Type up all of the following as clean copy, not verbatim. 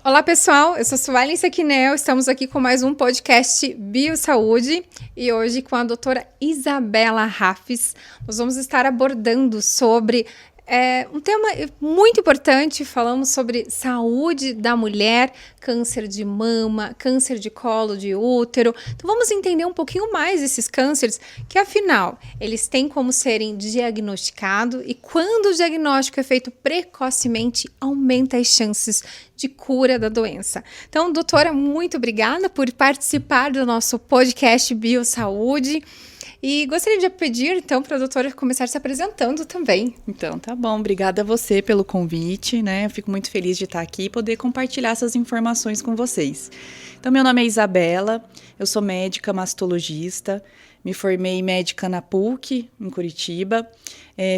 Olá pessoal, eu sou Suelen Sequinel, estamos aqui com mais um podcast Biosaúde e hoje com a doutora Isabela Rafes nós vamos estar abordando sobre um tema muito importante. Falamos sobre saúde da mulher, câncer de mama, câncer de colo de útero. Então vamos entender um pouquinho mais esses cânceres, que afinal, eles têm como serem diagnosticados e quando o diagnóstico é feito precocemente, aumenta as chances de cura da doença. Então, doutora, muito obrigada por participar do nosso podcast Biosaúde. E gostaria de pedir, então, para a doutora começar se apresentando também. Então, tá bom. Obrigada a você pelo convite, né? Eu fico muito feliz de estar aqui e poder compartilhar essas informações com vocês. Então, meu nome é Isabela, eu sou médica mastologista, me formei médica na PUC, em Curitiba,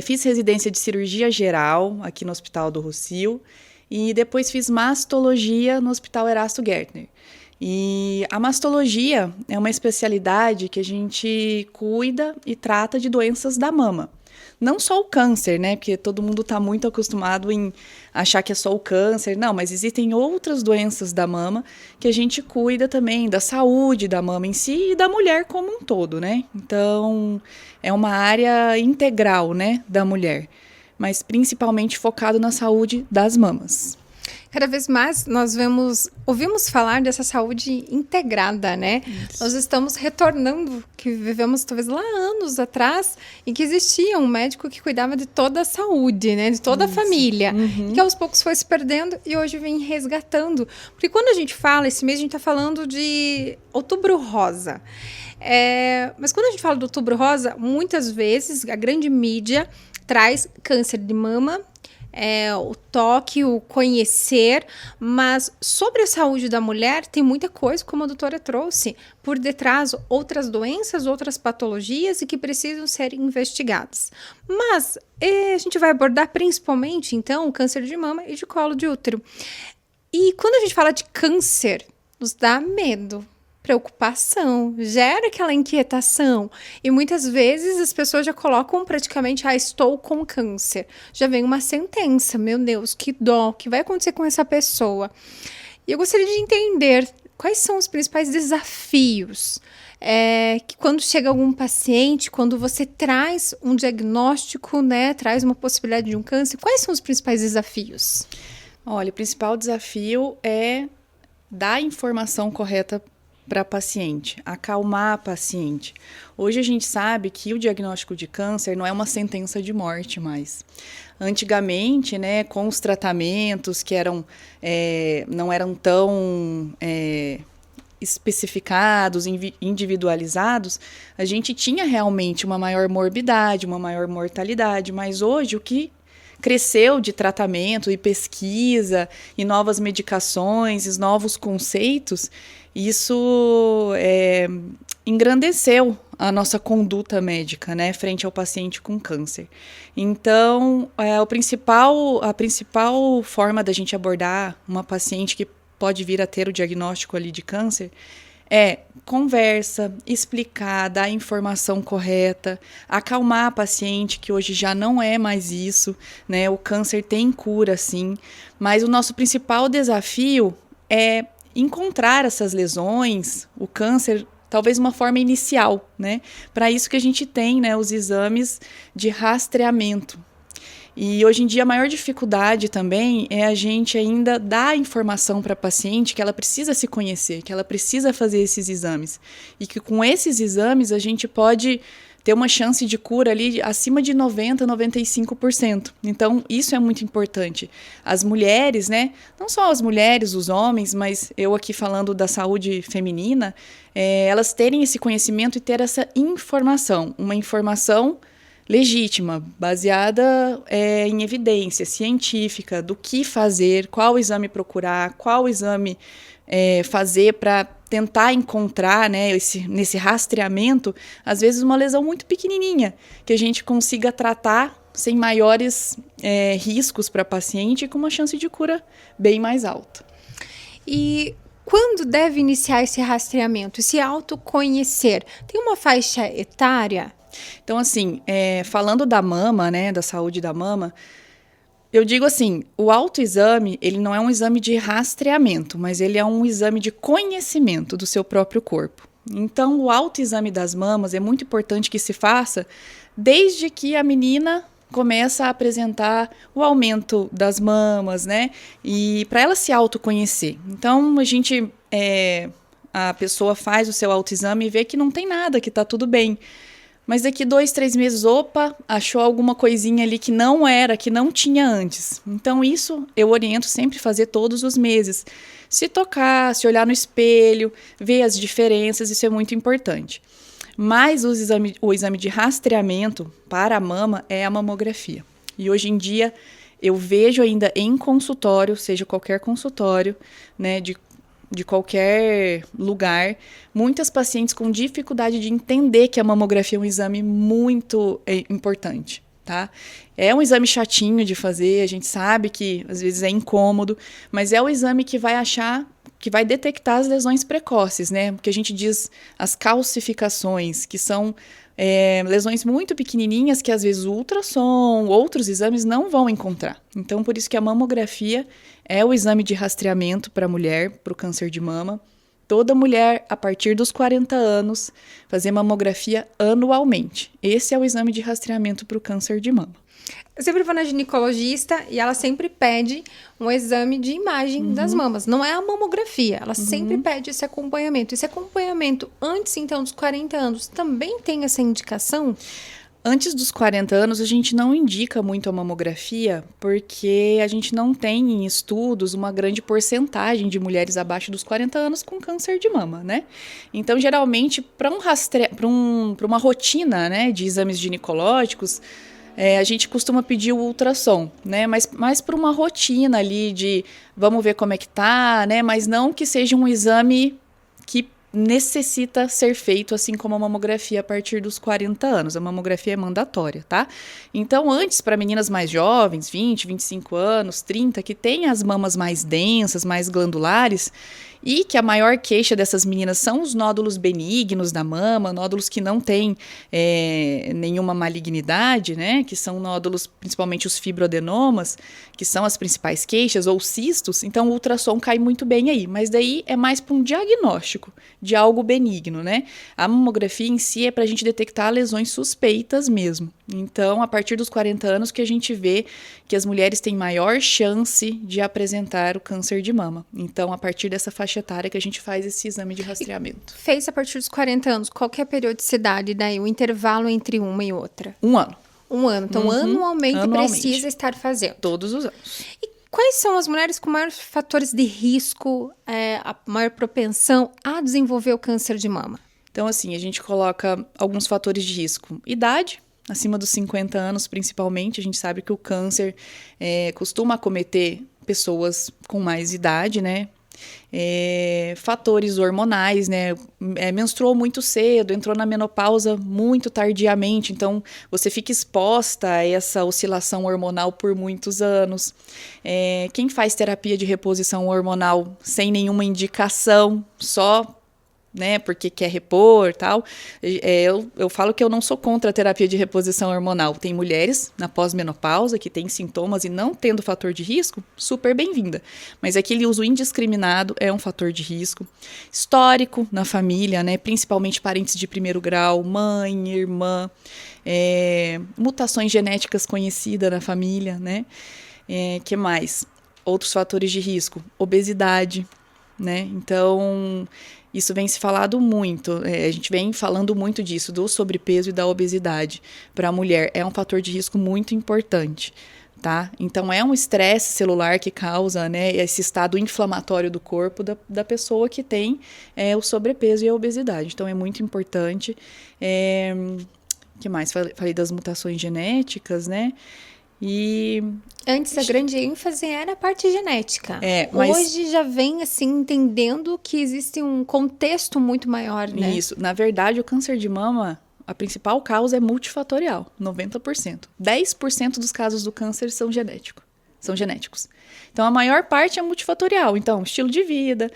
fiz residência de cirurgia geral aqui no Hospital do Rossio e depois fiz mastologia no Hospital Erasto Gärtner. E a mastologia é uma especialidade que a gente cuida e trata de doenças da mama. Não só o câncer, né? Porque todo mundo está muito acostumado em achar que é só o câncer. Não, mas existem outras doenças da mama que a gente cuida também, da saúde da mama em si e da mulher como um todo, né? Então, é uma área integral, né, da mulher, mas principalmente focado na saúde das mamas. Cada vez mais nós ouvimos falar dessa saúde integrada, né? Isso. Nós estamos retornando, que vivemos talvez lá anos atrás, em que existia um médico que cuidava de toda a saúde, né? De toda a família, que aos poucos foi se perdendo e hoje vem resgatando. Porque quando a gente fala, esse mês a gente está falando de Outubro Rosa. Mas quando a gente fala do Outubro Rosa, muitas vezes a grande mídia traz câncer de mama, o toque, o conhecer, mas sobre a saúde da mulher tem muita coisa, como a doutora trouxe, por detrás outras doenças, outras patologias e que precisam ser investigadas. Mas a gente vai abordar principalmente, então, o câncer de mama e de colo de útero. E quando a gente fala de câncer, nos dá medo, preocupação, gera aquela inquietação e muitas vezes as pessoas já colocam praticamente, estou com câncer, já vem uma sentença, meu Deus, que dó, o que vai acontecer com essa pessoa? E eu gostaria de entender quais são os principais desafios que quando chega algum paciente, quando você traz um diagnóstico, né, traz uma possibilidade de um câncer, quais são os principais desafios? Olha, o principal desafio é dar a informação correta para a paciente, acalmar a paciente. Hoje a gente sabe que o diagnóstico de câncer não é uma sentença de morte mais. Antigamente, né, com os tratamentos que não eram tão especificados, individualizados, a gente tinha realmente uma maior morbidade, uma maior mortalidade, mas hoje o que cresceu de tratamento e pesquisa e novas medicações e novos conceitos, isso engrandeceu a nossa conduta médica, né, frente ao paciente com câncer. Então, a principal forma da gente abordar uma paciente que pode vir a ter o diagnóstico ali de câncer é conversa, explicar, dar a informação correta, acalmar a paciente, que hoje já não é mais isso, né? O câncer tem cura, sim, mas o nosso principal desafio é encontrar essas lesões, o câncer, talvez uma forma inicial, né? Para isso que a gente tem, né, os exames de rastreamento. E hoje em dia a maior dificuldade também é a gente ainda dar a informação para a paciente que ela precisa se conhecer, que ela precisa fazer esses exames. E que com esses exames a gente pode ter uma chance de cura ali acima de 90%, 95%. Então, isso é muito importante. As mulheres, né? Não só as mulheres, os homens, mas eu aqui falando da saúde feminina, elas terem esse conhecimento e ter essa informação. Uma informação legítima, baseada em evidência científica do que fazer, qual exame procurar, qual exame fazer para tentar encontrar, né, nesse rastreamento, às vezes uma lesão muito pequenininha, que a gente consiga tratar sem maiores riscos para a paciente e com uma chance de cura bem mais alta. E quando deve iniciar esse rastreamento, esse autoconhecer? Tem uma faixa etária? Então, assim, falando da mama, né, da saúde da mama, Eu digo assim, o autoexame, ele não é um exame de rastreamento, mas ele é um exame de conhecimento do seu próprio corpo. Então, o autoexame das mamas é muito importante que se faça desde que a menina começa a apresentar o aumento das mamas, né? E para ela se autoconhecer. Então, a pessoa faz o seu autoexame e vê que não tem nada, que tá tudo bem. Mas daqui 2, 3 meses, opa, achou alguma coisinha ali que não era, que não tinha antes. Então, isso eu oriento sempre fazer todos os meses. Se tocar, se olhar no espelho, ver as diferenças, isso é muito importante. Mas o exame de rastreamento para a mama é a mamografia. E hoje em dia, eu vejo ainda em consultório, seja qualquer consultório, né, de qualquer lugar, muitas pacientes com dificuldade de entender que a mamografia é um exame muito importante, tá? É um exame chatinho de fazer, a gente sabe que às vezes é incômodo, mas é o exame que vai detectar as lesões precoces, né? Porque a gente diz as calcificações, que são lesões muito pequenininhas que às vezes o ultrassom, outros exames não vão encontrar. Então, por isso que a mamografia é o exame de rastreamento para a mulher, para o câncer de mama. Toda mulher, a partir dos 40 anos, fazer mamografia anualmente. Esse é o exame de rastreamento para o câncer de mama. Eu sempre vou na ginecologista e ela sempre pede um exame de imagem das mamas. Não é a mamografia, ela sempre pede esse acompanhamento. Esse acompanhamento antes, então, dos 40 anos, também tem essa indicação? Antes dos 40 anos, a gente não indica muito a mamografia, porque a gente não tem em estudos uma grande porcentagem de mulheres abaixo dos 40 anos com câncer de mama, né? Então, geralmente, para uma rotina, né, de exames ginecológicos, a gente costuma pedir o ultrassom, né? Mas para uma rotina ali de vamos ver como é que tá, né? Mas não que seja um exame que necessita ser feito, assim como a mamografia a partir dos 40 anos. A mamografia é mandatória, tá? Então, antes, para meninas mais jovens, 20, 25 anos, 30, que têm as mamas mais densas, mais glandulares, e que a maior queixa dessas meninas são os nódulos benignos da mama, nódulos que não têm nenhuma malignidade, né? Que são nódulos, principalmente os fibroadenomas, que são as principais queixas, ou cistos. Então, o ultrassom cai muito bem aí. Mas daí é mais para um diagnóstico de algo benigno, né? A mamografia em si é para a gente detectar lesões suspeitas mesmo. Então, a partir dos 40 anos que a gente vê que as mulheres têm maior chance de apresentar o câncer de mama. Então, a partir dessa faixa etária que a gente faz esse exame de rastreamento. Fez a partir dos 40 anos, qual que é a periodicidade daí, o intervalo entre uma e outra? 1 ano. 1 ano. Então, anualmente precisa estar fazendo. Todos os anos. E quais são as mulheres com maiores fatores de risco, a maior propensão a desenvolver o câncer de mama? Então, assim, a gente coloca alguns fatores de risco. Idade, acima dos 50 anos principalmente, a gente sabe que o câncer costuma acometer pessoas com mais idade, né? Fatores hormonais, né? Menstruou muito cedo, entrou na menopausa muito tardiamente, então você fica exposta a essa oscilação hormonal por muitos anos. Quem faz terapia de reposição hormonal sem nenhuma indicação, só porque quer repor, tal. Eu falo que eu não sou contra a terapia de reposição hormonal. Tem mulheres na pós-menopausa que têm sintomas e não tendo fator de risco, super bem-vinda. Mas aquele uso indiscriminado é um fator de risco. Histórico na família, né? Principalmente parentes de primeiro grau, mãe, irmã, mutações genéticas conhecidas na família, né? Que mais? Outros fatores de risco, obesidade, né? Então, isso vem se falado muito, a gente vem falando muito disso, do sobrepeso e da obesidade para a mulher. É um fator de risco muito importante, tá? Então, é um estresse celular que causa, né, esse estado inflamatório do corpo da pessoa que tem o sobrepeso e a obesidade. Então, é muito importante. Que mais? Falei das mutações genéticas, né? E antes a grande ênfase era a parte genética. Mas hoje já vem assim entendendo que existe um contexto muito maior, né? Isso. Na verdade, o câncer de mama, a principal causa é multifatorial, 90%. 10% dos casos do câncer são genéticos. Então, a maior parte é multifatorial. Então, estilo de vida,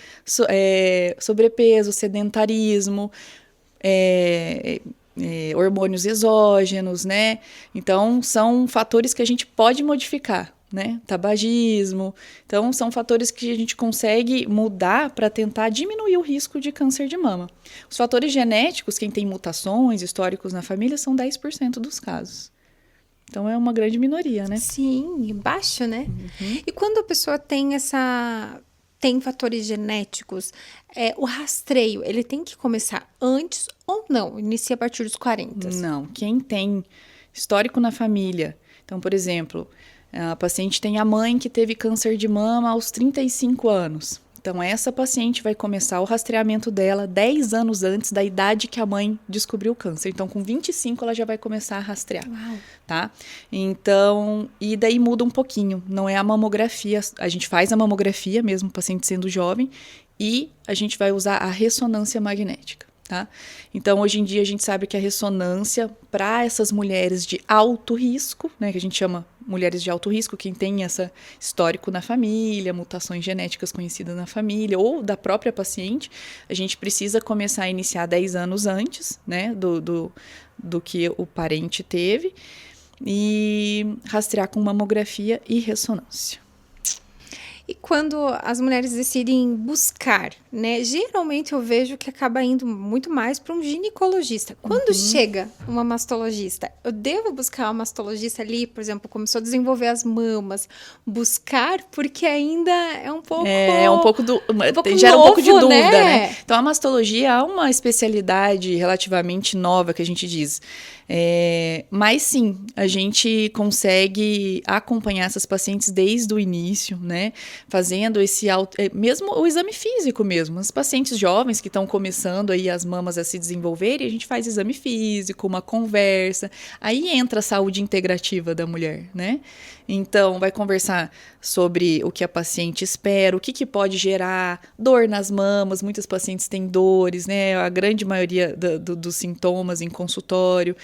sobrepeso, sedentarismo, hormônios exógenos, né? Então, são fatores que a gente pode modificar, né? Tabagismo. Então, são fatores que a gente consegue mudar para tentar diminuir o risco de câncer de mama. Os fatores genéticos, quem tem mutações, históricos na família, são 10% dos casos. Então, é uma grande minoria, né? Sim, baixo, né? E quando a pessoa tem fatores genéticos, o rastreio, ele tem que começar antes ou não? Inicia a partir dos 40? Não, quem tem histórico na família. Então, por exemplo, a paciente tem a mãe que teve câncer de mama aos 35 anos. Então, essa paciente vai começar o rastreamento dela 10 anos antes da idade que a mãe descobriu o câncer. Então, com 25, ela já vai começar a rastrear. Uau. Tá? Então, e daí muda um pouquinho. Não é a mamografia, a gente faz a mamografia, mesmo o paciente sendo jovem, e a gente vai usar a ressonância magnética. Tá? Então, hoje em dia, a gente sabe que a ressonância, para essas mulheres de alto risco, né, que a gente chama mulheres de alto risco, quem tem esse histórico na família, mutações genéticas conhecidas na família, ou da própria paciente, a gente precisa começar a iniciar 10 anos antes, né, do que o parente teve, e rastrear com mamografia e ressonância. E quando as mulheres decidem buscar, né? Geralmente eu vejo que acaba indo muito mais para um ginecologista. Quando chega uma mastologista, eu devo buscar uma mastologista ali, por exemplo, começou a desenvolver as mamas, buscar, porque ainda é um pouco... gera um pouco de novo, dúvida, né? né? Então, a mastologia é uma especialidade relativamente nova, que a gente diz. Mas sim, a gente consegue acompanhar essas pacientes desde o início, né? Fazendo mesmo o exame físico mesmo. As pacientes jovens que estão começando aí as mamas a se desenvolverem, a gente faz exame físico, uma conversa. Aí entra a saúde integrativa da mulher, né? Então, vai conversar sobre o que a paciente espera, o que pode gerar dor nas mamas. Muitas pacientes têm dores, né? A grande maioria dos sintomas em consultório.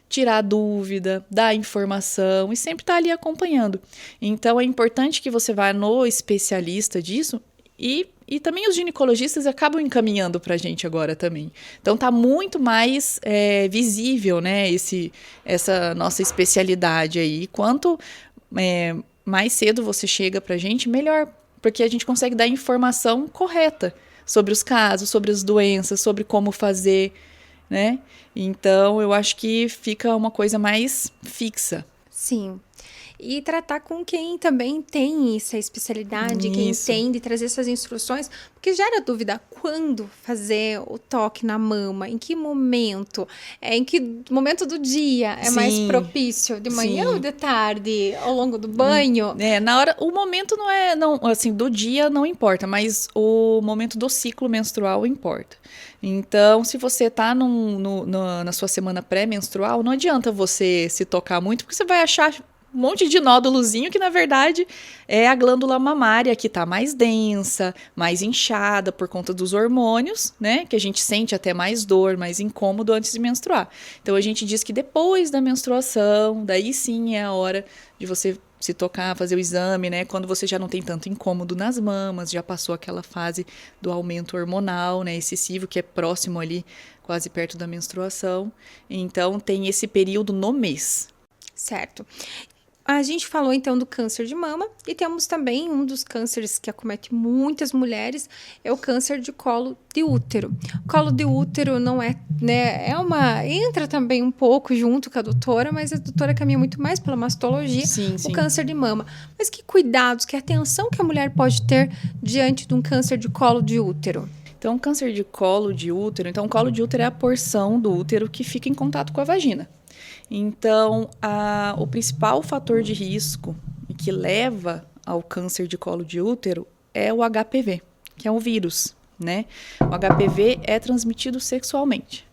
Tirar a dúvida, dar informação e sempre estar ali acompanhando. Então, é importante que você vá no especialista disso e também os ginecologistas acabam encaminhando para a gente agora também. Então, está muito mais visível, né, essa nossa especialidade aí. Quanto mais cedo você chega para a gente, melhor, porque a gente consegue dar informação correta sobre os casos, sobre as doenças, sobre como fazer, né? Então, eu acho que fica uma coisa mais fixa. Sim. E tratar com quem também tem essa especialidade, quem entende, trazer essas instruções, porque gera dúvida quando fazer o toque na mama, em que momento, em que momento do dia é mais propício, de manhã ou de tarde, ao longo do banho? Na hora, o momento assim, do dia não importa, mas o momento do ciclo menstrual importa. Então, se você está na sua semana pré-menstrual, não adianta você se tocar muito, porque você vai achar um monte de nódulozinho que, na verdade, é a glândula mamária que está mais densa, mais inchada por conta dos hormônios, né? Que a gente sente até mais dor, mais incômodo antes de menstruar. Então, a gente diz que depois da menstruação, daí sim é a hora de você se tocar, fazer o exame, né? Quando você já não tem tanto incômodo nas mamas, já passou aquela fase do aumento hormonal, né? Excessivo, que é próximo ali, quase perto da menstruação. Então, tem esse período no mês. Certo. A gente falou então do câncer de mama e temos também um dos cânceres que acomete muitas mulheres, é o câncer de colo de útero. O colo de útero não é, né, entra também um pouco junto com a doutora, mas a doutora caminha muito mais pela mastologia, o câncer de mama. Mas que cuidados, que atenção que a mulher pode ter diante de um câncer de colo de útero? Então, câncer de colo de útero, o colo de útero é a porção do útero que fica em contato com a vagina. Então, o principal fator de risco que leva ao câncer de colo de útero é o HPV, que é um vírus, né? O HPV é transmitido sexualmente.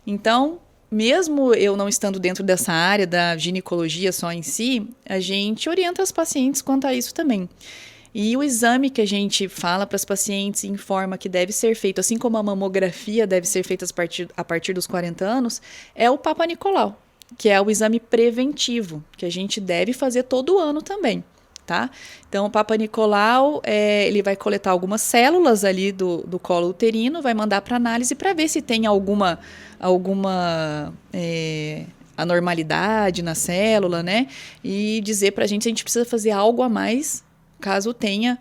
Então, mesmo eu não estando dentro dessa área da ginecologia só em si, a gente orienta as pacientes quanto a isso também. E o exame que a gente fala para as pacientes informa que deve ser feito, assim como a mamografia deve ser feita a partir dos 40 anos, é o Papa Nicolau, que é o exame preventivo, que a gente deve fazer todo ano também, tá? Então, o Papa Nicolau, ele vai coletar algumas células ali do colo uterino, vai mandar para análise para ver se tem alguma anormalidade na célula, né? E dizer pra gente se a gente precisa fazer algo a mais caso tenha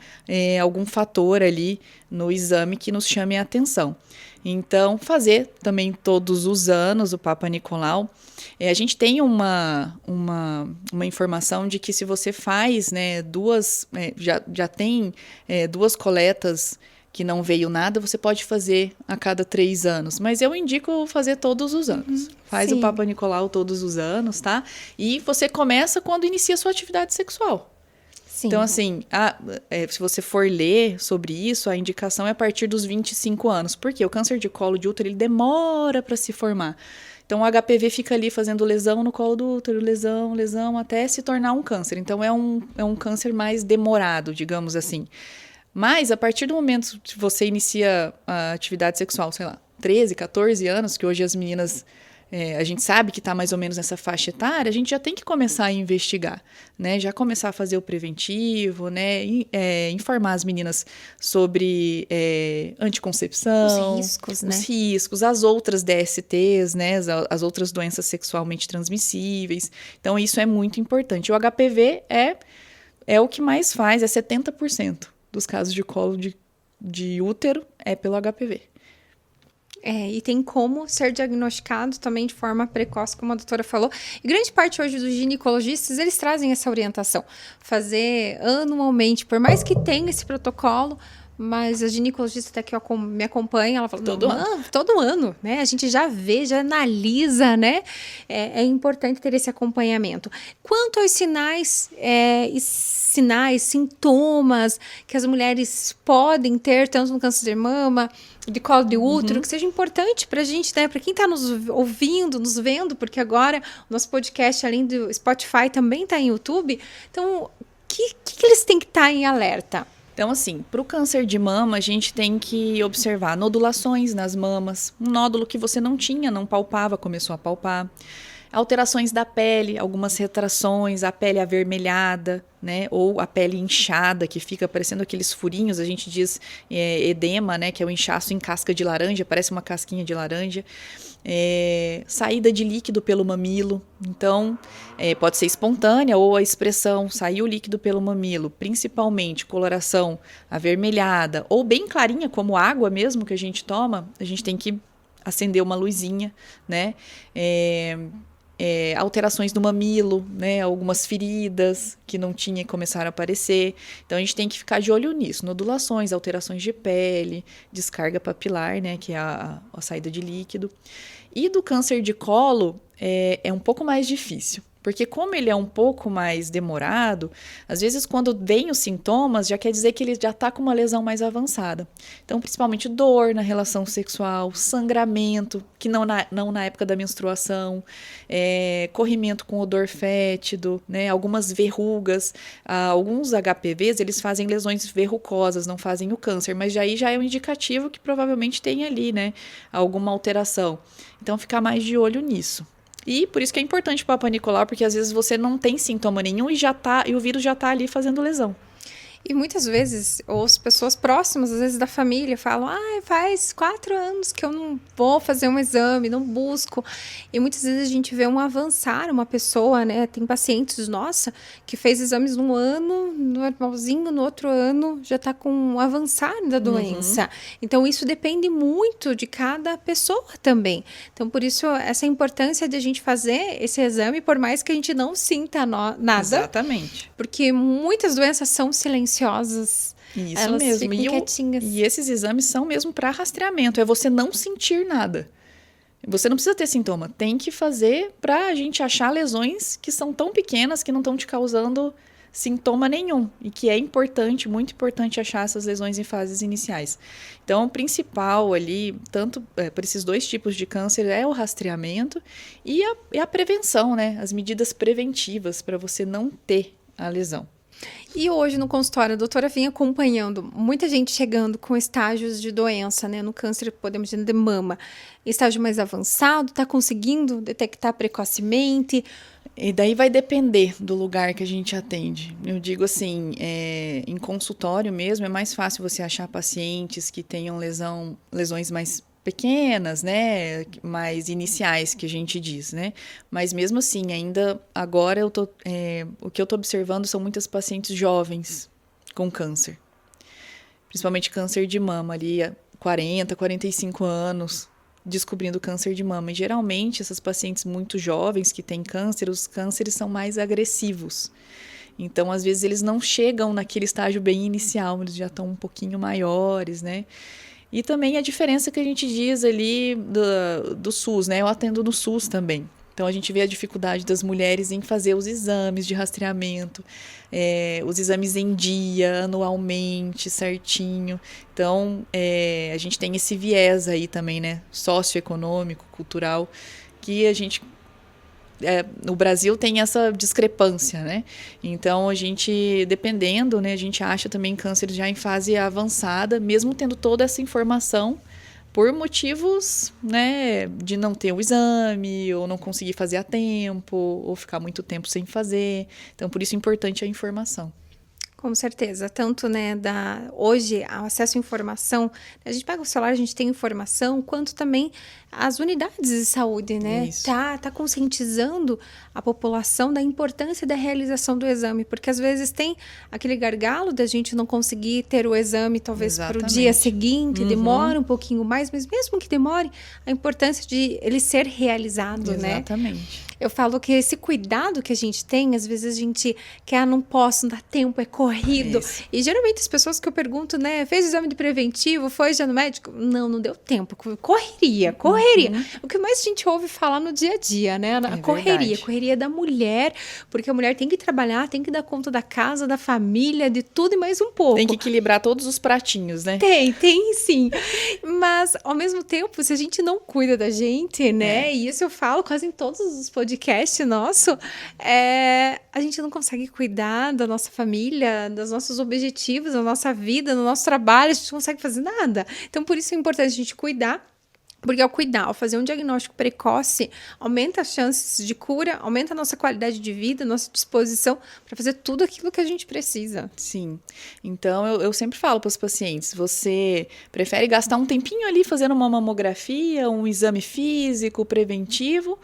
algum fator ali no exame que nos chame a atenção. Então, fazer também todos os anos o Papa Nicolau. A gente tem uma informação de que se você faz, né, já tem 2 coletas que não veio nada, você pode fazer a cada 3 anos. Mas eu indico fazer todos os anos. Faz o Papa Nicolau todos os anos, tá? E você começa quando inicia a sua atividade sexual. Sim. Então, assim, se você for ler sobre isso, a indicação é a partir dos 25 anos. Porque o câncer de colo de útero, ele demora para se formar. Então, o HPV fica ali fazendo lesão no colo do útero, lesão, até se tornar um câncer. Então, é um câncer mais demorado, digamos assim. Mas, a partir do momento que você inicia a atividade sexual, sei lá, 13, 14 anos, que hoje as meninas... a gente sabe que está mais ou menos nessa faixa etária, a gente já tem que começar a investigar, né? Já começar a fazer o preventivo, né? Informar as meninas sobre anticoncepção, os riscos, as outras DSTs, né? As outras doenças sexualmente transmissíveis. Então, isso é muito importante. O HPV é o que mais faz, 70% dos casos de colo de útero é pelo HPV. E tem como ser diagnosticado também de forma precoce, como a doutora falou. E grande parte hoje dos ginecologistas, eles trazem essa orientação. Fazer anualmente, por mais que tenha esse protocolo, mas a ginecologista até que me acompanha, ela fala, todo ano, né? A gente já vê, já analisa, né? É importante ter esse acompanhamento. Quanto aos sinais, sintomas que as mulheres podem ter, tanto no câncer de mama, de colo de útero, que seja importante pra gente, né? Pra quem tá nos ouvindo, nos vendo, porque agora o nosso podcast, além do Spotify, também tá em YouTube. Então, o que eles têm que estar em alerta? Então, assim, para o câncer de mama, a gente tem que observar nodulações nas mamas, um nódulo que você não tinha, não palpava, começou a palpar. Alterações da pele, algumas retrações, a pele avermelhada, né? Ou a pele inchada, que fica parecendo aqueles furinhos, a gente diz edema, né? Que é o inchaço em casca de laranja, parece uma casquinha de laranja. Saída de líquido pelo mamilo, então pode ser espontânea ou a expressão saiu líquido pelo mamilo, principalmente coloração avermelhada ou bem clarinha, como água mesmo que a gente toma, a gente tem que acender uma luzinha, né? Alterações no mamilo, né? Algumas feridas que não tinha e começaram a aparecer. Então, a gente tem que ficar de olho nisso. Nodulações, alterações de pele, descarga papilar, né? Que é a saída de líquido. E do câncer de colo, é um pouco mais difícil. Porque como ele é um pouco mais demorado, às vezes quando vem os sintomas, já quer dizer que ele já está com uma lesão mais avançada. Então, principalmente dor na relação sexual, sangramento, que não na época da menstruação, corrimento com odor fétido, né, algumas verrugas. Alguns HPVs, eles fazem lesões verrucosas, não fazem o câncer, mas aí já é um indicativo que provavelmente tem ali, né, alguma alteração. Então, ficar mais de olho nisso. E por isso que é importante o Papa Nicolau, porque às vezes você não tem sintoma nenhum e o vírus já está ali fazendo lesão. E muitas vezes, ou as pessoas próximas, às vezes da família, falam, faz 4 anos que eu não vou fazer um exame, não busco. E muitas vezes a gente vê um avançar, uma pessoa, né? Tem pacientes, nossa, que fez exames num ano, normalzinho, no outro ano já está com um avançar da doença. Então, isso depende muito de cada pessoa também. Então, por isso, essa importância de a gente fazer esse exame, por mais que a gente não sinta nada. Exatamente. Porque muitas doenças são silenciosas. Isso elas mesmo. Ficam quietinhas. E esses exames são mesmo para rastreamento, é você não sentir nada. Você não precisa ter sintoma, tem que fazer para a gente achar lesões que são tão pequenas que não estão te causando sintoma nenhum. E que é importante, muito importante achar essas lesões em fases iniciais. Então, o principal ali, tanto para esses 2 tipos de câncer, é o rastreamento e a prevenção, né? As medidas preventivas para você não ter a lesão. E hoje no consultório, a doutora vem acompanhando muita gente chegando com estágios de doença, né? No câncer, podemos dizer, de mama. Estágio mais avançado, está conseguindo detectar precocemente? E daí vai depender do lugar que a gente atende. Eu digo assim, em consultório mesmo, é mais fácil você achar pacientes que tenham lesões mais pequenas, né, mais iniciais que a gente diz, né, mas mesmo assim, ainda agora o que eu tô observando são muitas pacientes jovens com câncer, principalmente câncer de mama ali, 40, 45 anos, descobrindo câncer de mama, e geralmente essas pacientes muito jovens que têm câncer, os cânceres são mais agressivos, então às vezes eles não chegam naquele estágio bem inicial, eles já estão um pouquinho maiores, né. E também a diferença que a gente diz ali do SUS, né? Eu atendo no SUS também. Então, a gente vê a dificuldade das mulheres em fazer os exames de rastreamento, os exames em dia, anualmente, certinho. Então, a gente tem esse viés aí também, né? Socioeconômico, cultural, que a gente... no Brasil tem essa discrepância, né? Então, a gente, dependendo, né, a gente acha também câncer já em fase avançada, mesmo tendo toda essa informação, por motivos, né, de não ter o exame, ou não conseguir fazer a tempo, ou ficar muito tempo sem fazer. Então, por isso é importante a informação. Com certeza, tanto, né, hoje, o acesso à informação, a gente pega o celular, a gente tem informação, quanto também as unidades de saúde, né, tá conscientizando a população da importância da realização do exame, porque às vezes tem aquele gargalo da gente não conseguir ter o exame, talvez para o dia seguinte, demora um pouquinho mais, mas mesmo que demore, a importância de ele ser realizado, né? Exatamente. Eu falo que esse cuidado que a gente tem, às vezes a gente quer, não posso, não dá tempo, é corrido. E geralmente as pessoas que eu pergunto, né, fez exame de preventivo, foi já no médico? Não deu tempo. Correria. O que mais a gente ouve falar no dia a dia, né? A correria da mulher, porque a mulher tem que trabalhar, tem que dar conta da casa, da família, de tudo e mais um pouco. Tem que equilibrar todos os pratinhos, né? Tem sim. Mas, ao mesmo tempo, se a gente não cuida da gente, né? E isso eu falo quase em todos os podcasts nossos, a gente não consegue cuidar da nossa família, dos nossos objetivos, da nossa vida, do nosso trabalho, a gente não consegue fazer nada. Então, por isso é importante a gente cuidar. Porque ao fazer um diagnóstico precoce, aumenta as chances de cura, aumenta a nossa qualidade de vida, nossa disposição para fazer tudo aquilo que a gente precisa. Sim. Então, eu sempre falo para os pacientes, você prefere gastar um tempinho ali fazendo uma mamografia, um exame físico, preventivo,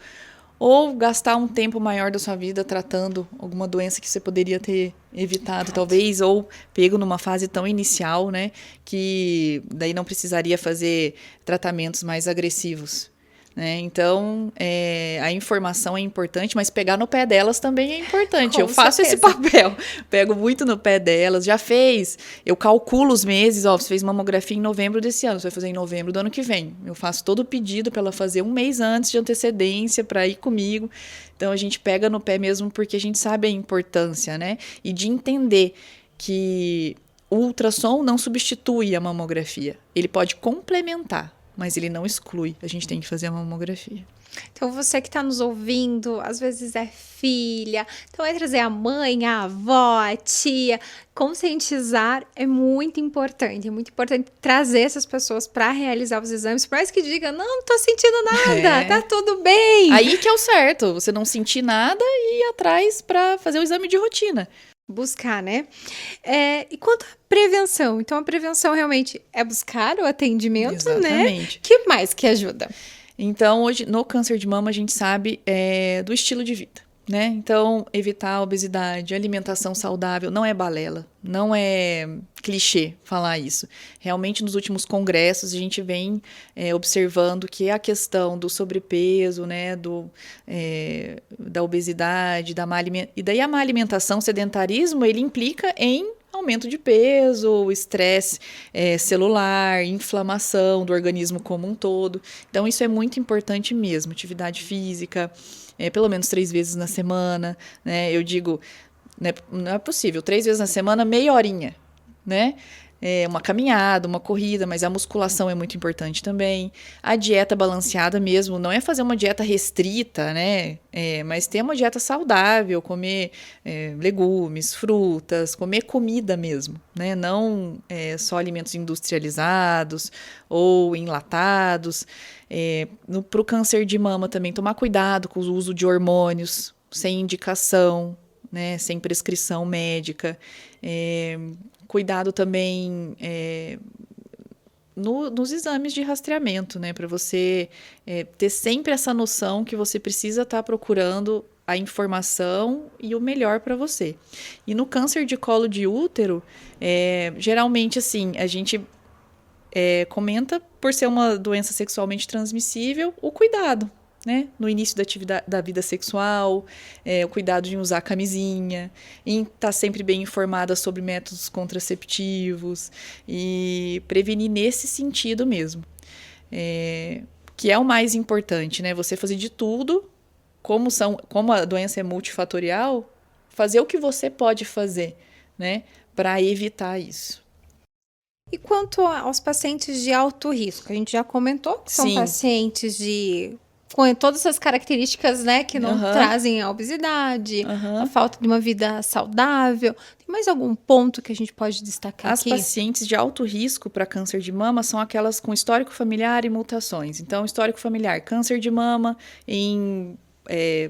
ou gastar um tempo maior da sua vida tratando alguma doença que você poderia ter evitado, talvez, ou pego numa fase tão inicial, né, que daí não precisaria fazer tratamentos mais agressivos, né? Então, a informação é importante, mas pegar no pé delas também é importante. Eu faço esse papel, pego muito no pé delas. Já fez, eu calculo os meses, você fez mamografia em novembro desse ano, você vai fazer em novembro do ano que vem. Eu faço todo o pedido para ela fazer um mês antes de antecedência para ir comigo. Então, a gente pega no pé mesmo porque a gente sabe a importância, né? E de entender que o ultrassom não substitui a mamografia, ele pode complementar, mas ele não exclui. A gente tem que fazer a mamografia. Então, você que está nos ouvindo, às vezes é filha, então vai trazer a mãe, a avó, a tia. Conscientizar é muito importante trazer essas pessoas para realizar os exames, por mais que diga, não tô sentindo nada, tá tudo bem. Aí que é o certo, você não sentir nada e ir atrás para fazer o exame de rotina. Buscar, né? E quanto à prevenção? Então, a prevenção realmente é buscar o atendimento, exatamente, né? Que mais que ajuda? Então, hoje, no câncer de mama, a gente sabe do estilo de vida, né? Então, evitar a obesidade, alimentação saudável, não é balela, não é clichê falar isso. Realmente, nos últimos congressos, a gente vem observando que a questão do sobrepeso, né, da obesidade, e daí a má alimentação, sedentarismo, ele implica em aumento de peso, estresse celular, inflamação do organismo como um todo. Então, isso é muito importante mesmo. Atividade física, pelo menos 3 vezes na semana, né? Eu digo, né, não é possível, 3 vezes na semana, meia horinha, né? Uma caminhada, uma corrida, mas a musculação é muito importante também. A dieta balanceada mesmo, não é fazer uma dieta restrita, né? Mas ter uma dieta saudável, comer legumes, frutas, comer comida mesmo, né? Não só alimentos industrializados ou enlatados. Para o câncer de mama também, tomar cuidado com o uso de hormônios sem indicação, né? Sem prescrição médica. Cuidado também nos exames de rastreamento, né? Para você ter sempre essa noção que você precisa estar procurando a informação e o melhor para você. E no câncer de colo de útero, geralmente, assim, a gente comenta, por ser uma doença sexualmente transmissível, o cuidado, né? No início da vida sexual, o cuidado de usar camisinha, em estar sempre bem informada sobre métodos contraceptivos e prevenir nesse sentido mesmo. Que é o mais importante, né? Você fazer de tudo, como a doença é multifatorial, fazer o que você pode fazer, né? Para evitar isso. E quanto aos pacientes de alto risco? A gente já comentou que são pacientes com todas essas características, né, que não trazem a obesidade, a falta de uma vida saudável. Tem mais algum ponto que a gente pode destacar aqui? As pacientes de alto risco para câncer de mama são aquelas com histórico familiar e mutações. Então, histórico familiar, câncer de mama em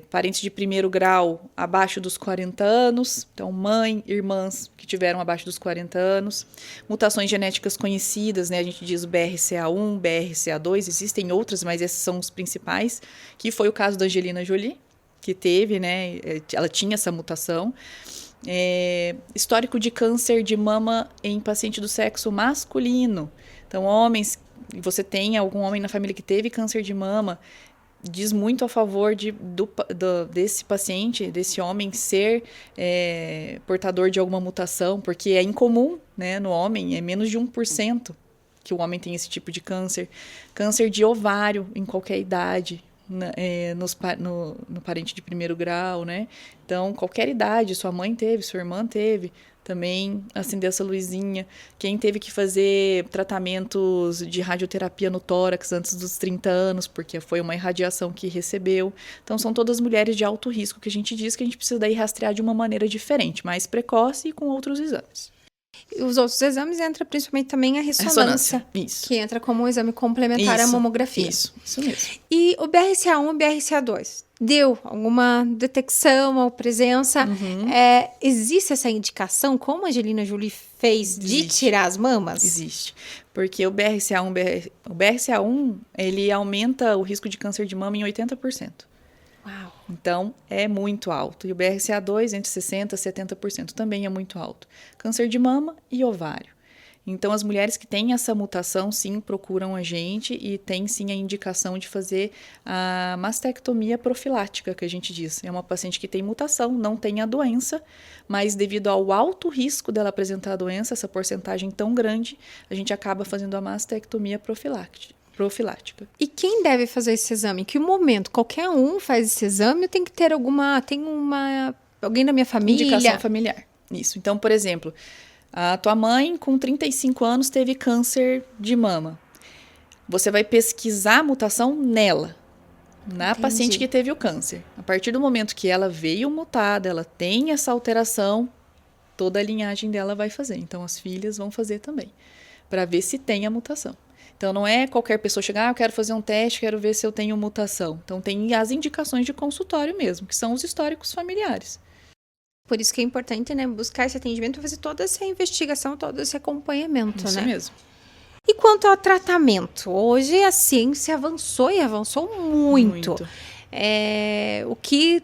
parentes de primeiro grau abaixo dos 40 anos, então mãe, irmãs que tiveram abaixo dos 40 anos, mutações genéticas conhecidas, né? A gente diz o BRCA1, BRCA2, existem outras, mas esses são os principais, que foi o caso da Angelina Jolie, que teve, né? Ela tinha essa mutação. Histórico de câncer de mama em paciente do sexo masculino, então homens, você tem algum homem na família que teve câncer de mama, diz muito a favor desse paciente, desse homem ser portador de alguma mutação, porque é incomum, né, no homem, é menos de 1% que o homem tem esse tipo de câncer. Câncer de ovário em qualquer idade, no parente de primeiro grau, né? Então, qualquer idade, sua mãe teve, sua irmã teve. Também acendeu essa luzinha. Quem teve que fazer tratamentos de radioterapia no tórax antes dos 30 anos, porque foi uma irradiação que recebeu. Então, são todas mulheres de alto risco que a gente diz que a gente precisa daí rastrear de uma maneira diferente, mais precoce e com outros exames. E os outros exames entra principalmente também a ressonância. Isso. Que entra como um exame complementar à mamografia. Isso mesmo. E o BRCA1 e BRCA2? Deu alguma detecção ou presença? Existe essa indicação, como a Angelina Jolie fez, de tirar as mamas? Existe. Porque o BRCA1, ele aumenta o risco de câncer de mama em 80%. Uau. Então, é muito alto. E o BRCA2, entre 60% e 70%, também é muito alto. Câncer de mama e ovário. Então, as mulheres que têm essa mutação, sim, procuram a gente e tem, sim, a indicação de fazer a mastectomia profilática, que a gente diz. É uma paciente que tem mutação, não tem a doença, mas devido ao alto risco dela apresentar a doença, essa porcentagem tão grande, a gente acaba fazendo a mastectomia profilática. E quem deve fazer esse exame? Em que momento? Qualquer um faz esse exame ou tem que ter alguém da minha família? Indicação familiar. Isso. Então, por exemplo, a tua mãe com 35 anos teve câncer de mama. Você vai pesquisar a mutação nela, na paciente que teve o câncer. A partir do momento que ela veio mutada, ela tem essa alteração, toda a linhagem dela vai fazer. Então, as filhas vão fazer também, para ver se tem a mutação. Então, não é qualquer pessoa chegar, eu quero fazer um teste, quero ver se eu tenho mutação. Então, tem as indicações de consultório mesmo, que são os históricos familiares. Por isso que é importante, né, buscar esse atendimento, fazer toda essa investigação, todo esse acompanhamento, isso, né? Isso mesmo. E quanto ao tratamento? Hoje a ciência avançou e avançou muito. O que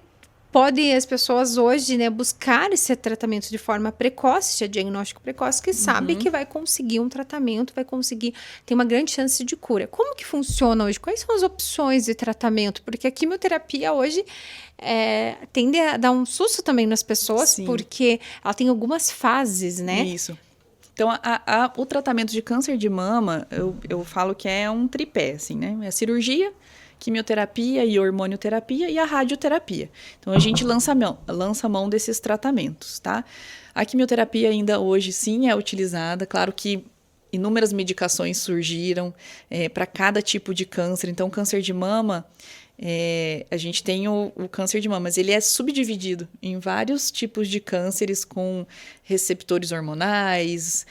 pode as pessoas hoje, né, buscar esse tratamento de forma precoce, esse diagnóstico precoce, que sabe que vai conseguir um tratamento, vai conseguir, tem uma grande chance de cura. Como que funciona hoje? Quais são as opções de tratamento? Porque a quimioterapia hoje tende a dar um susto também nas pessoas, sim, porque ela tem algumas fases, né? Isso. Então, o tratamento de câncer de mama, eu falo que é um tripé, assim, né? É a cirurgia, quimioterapia e hormonioterapia e a radioterapia. Então, a gente lança a mão desses tratamentos, tá? A quimioterapia ainda hoje, sim, é utilizada. Claro que inúmeras medicações surgiram para cada tipo de câncer. Então, câncer de mama, a gente tem o câncer de mama, mas ele é subdividido em vários tipos de cânceres com receptores hormonais,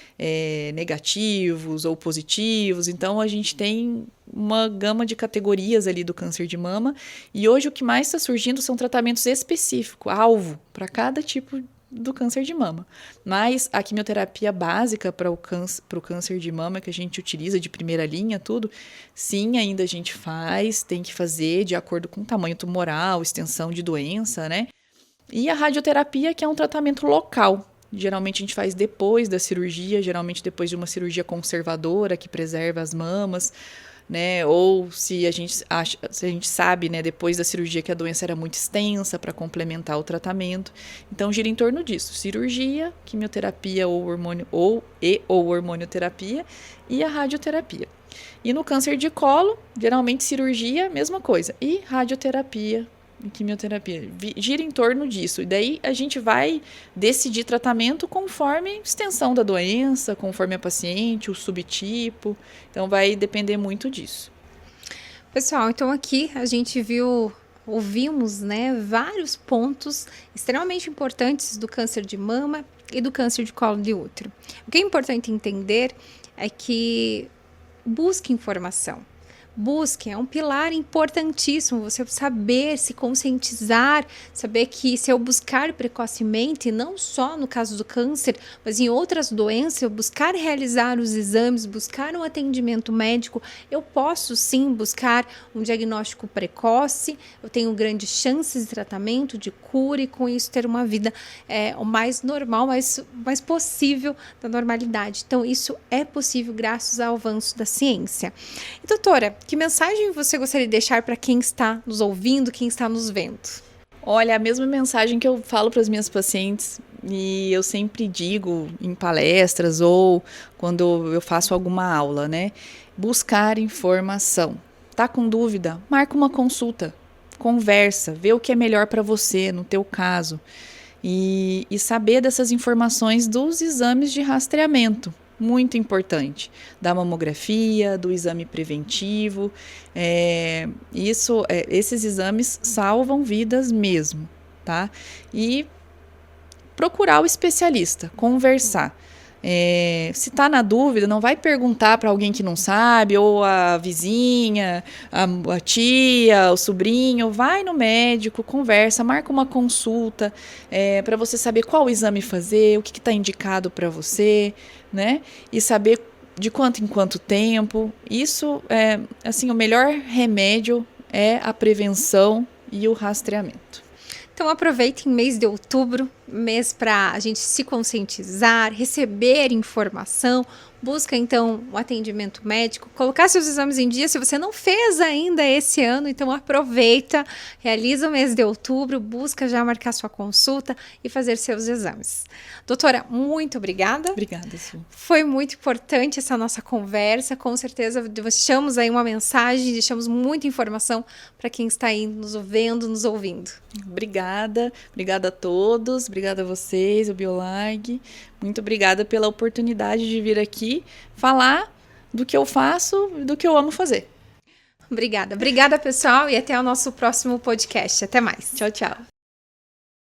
negativos ou positivos. Então, a gente tem uma gama de categorias ali do câncer de mama. E hoje o que mais está surgindo são tratamentos específicos, alvo, para cada tipo do câncer de mama. Mas a quimioterapia básica para o câncer de mama que a gente utiliza de primeira linha, tudo, sim, ainda a gente faz, tem que fazer de acordo com o tamanho tumoral, extensão de doença, né? E a radioterapia, que é um tratamento local. Geralmente a gente faz depois da cirurgia, geralmente depois de uma cirurgia conservadora que preserva as mamas, né? Ou se a gente sabe, né, depois da cirurgia que a doença era muito extensa para complementar o tratamento. Então gira em torno disso: cirurgia, quimioterapia ou hormonioterapia e a radioterapia. E no câncer de colo, geralmente cirurgia, mesma coisa, e radioterapia. Quimioterapia, gira em torno disso. E daí a gente vai decidir tratamento conforme a extensão da doença, conforme a paciente, o subtipo. Então vai depender muito disso. Pessoal, então aqui a gente ouvimos, né, vários pontos extremamente importantes do câncer de mama e do câncer de colo de útero. O que é importante entender é que busque informação. Busque, é um pilar importantíssimo, você saber se conscientizar, saber que se eu buscar precocemente, não só no caso do câncer, mas em outras doenças, eu buscar realizar os exames, buscar um atendimento médico, eu posso sim buscar um diagnóstico precoce, eu tenho grandes chances de tratamento, de cura e com isso ter uma vida o mais normal, mais possível da normalidade. Então isso é possível graças ao avanço da ciência. E, doutora, que mensagem você gostaria de deixar para quem está nos ouvindo, quem está nos vendo? Olha, a mesma mensagem que eu falo para as minhas pacientes e eu sempre digo em palestras ou quando eu faço alguma aula, né? Buscar informação. Tá com dúvida? Marca uma consulta, conversa, vê o que é melhor para você no teu caso e saber dessas informações dos exames de rastreamento. Muito importante, da mamografia, do exame preventivo, esses exames salvam vidas mesmo, tá? E procurar o especialista, conversar. Se tá na dúvida, não vai perguntar para alguém que não sabe, ou a vizinha, a tia, o sobrinho, vai no médico, conversa, marca uma consulta para você saber qual exame fazer, o que está indicado para você, né? E saber de quanto em quanto tempo. Isso assim, o melhor remédio é a prevenção e o rastreamento. Então aproveitem o mês de outubro, mês para a gente se conscientizar, receber informação, busca então um atendimento médico, colocar seus exames em dia. Se você não fez ainda esse ano, então aproveita, realiza o mês de outubro, busca já marcar sua consulta e fazer seus exames. Doutora, muito obrigada. Obrigada, Su. Foi muito importante essa nossa conversa, com certeza deixamos aí uma mensagem, deixamos muita informação para quem está aí nos vendo, nos ouvindo. Obrigada a todos, obrigada a vocês, o Biolag. Muito obrigada pela oportunidade de vir aqui falar do que eu faço e do que eu amo fazer. Obrigada, pessoal, e até o nosso próximo podcast. Até mais. Tchau, tchau.